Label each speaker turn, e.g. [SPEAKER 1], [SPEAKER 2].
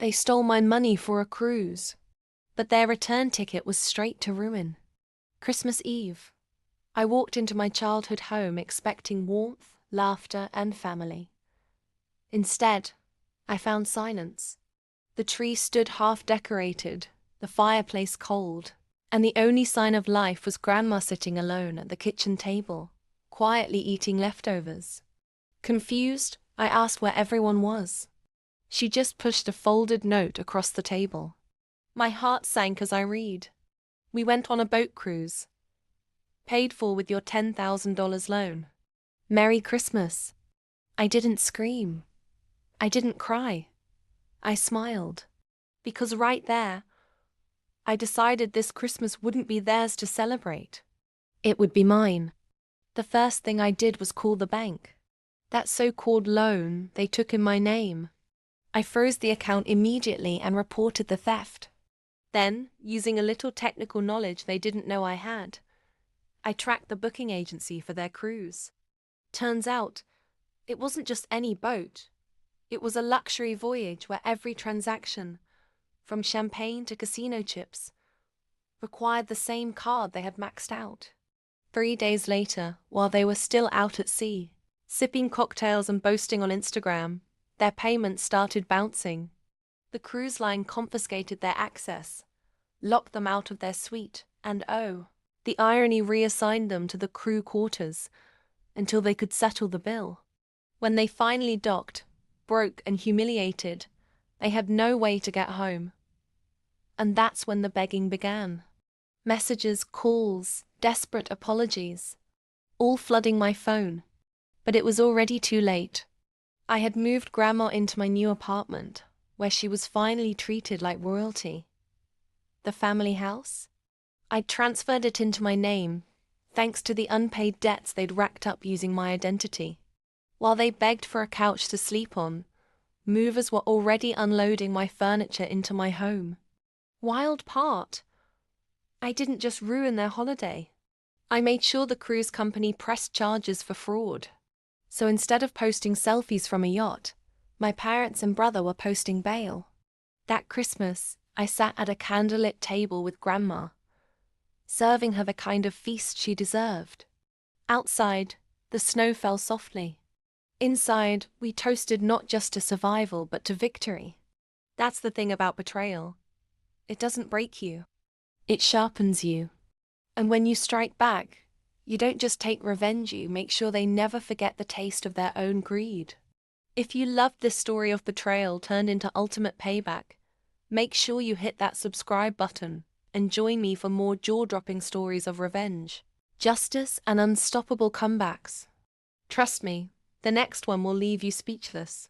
[SPEAKER 1] They stole my money for a cruise, but their return ticket was straight to ruin. Christmas Eve. I walked into my childhood home expecting warmth, laughter, and family. Instead, I found silence. The tree stood half-decorated, the fireplace cold, and the only sign of life was Grandma sitting alone at the kitchen table, quietly eating leftovers. Confused, I asked where everyone was. She just pushed a folded note across the table. My heart sank as I read. We went on a boat cruise. Paid for with your $10,000 loan. Merry Christmas. I didn't scream. I didn't cry. I smiled. Because right there, I decided this Christmas wouldn't be theirs to celebrate. It would be mine. The first thing I did was call the bank. That so-called loan they took in my name. I froze the account immediately and reported the theft. Then, using a little technical knowledge they didn't know I had, I tracked the booking agency for their cruise. Turns out, it wasn't just any boat. It was a luxury voyage where every transaction, from champagne to casino chips, required the same card they had maxed out. 3 days later, while they were still out at sea, sipping cocktails and boasting on Instagram, their payments started bouncing. The cruise line confiscated their access, locked them out of their suite, and the irony, reassigned them to the crew quarters until they could settle the bill. When they finally docked, broke and humiliated, they had no way to get home. And that's when the begging began. Messages, calls, desperate apologies, all flooding my phone. But it was already too late. I had moved Grandma into my new apartment, where she was finally treated like royalty. The family house? I'd transferred it into my name, thanks to the unpaid debts they'd racked up using my identity. While they begged for a couch to sleep on, movers were already unloading my furniture into my home. Wild part, I didn't just ruin their holiday. I made sure the cruise company pressed charges for fraud. So instead of posting selfies from a yacht, my parents and brother were posting bail. That Christmas, I sat at a candlelit table with Grandma, serving her the kind of feast she deserved. Outside, the snow fell softly. Inside, we toasted not just to survival but to victory. That's the thing about betrayal. It doesn't break you. It sharpens you. And when you strike back, you don't just take revenge, you make sure they never forget the taste of their own greed. If you loved this story of betrayal turned into ultimate payback, make sure you hit that subscribe button and join me for more jaw-dropping stories of revenge, justice, and unstoppable comebacks. Trust me, the next one will leave you speechless.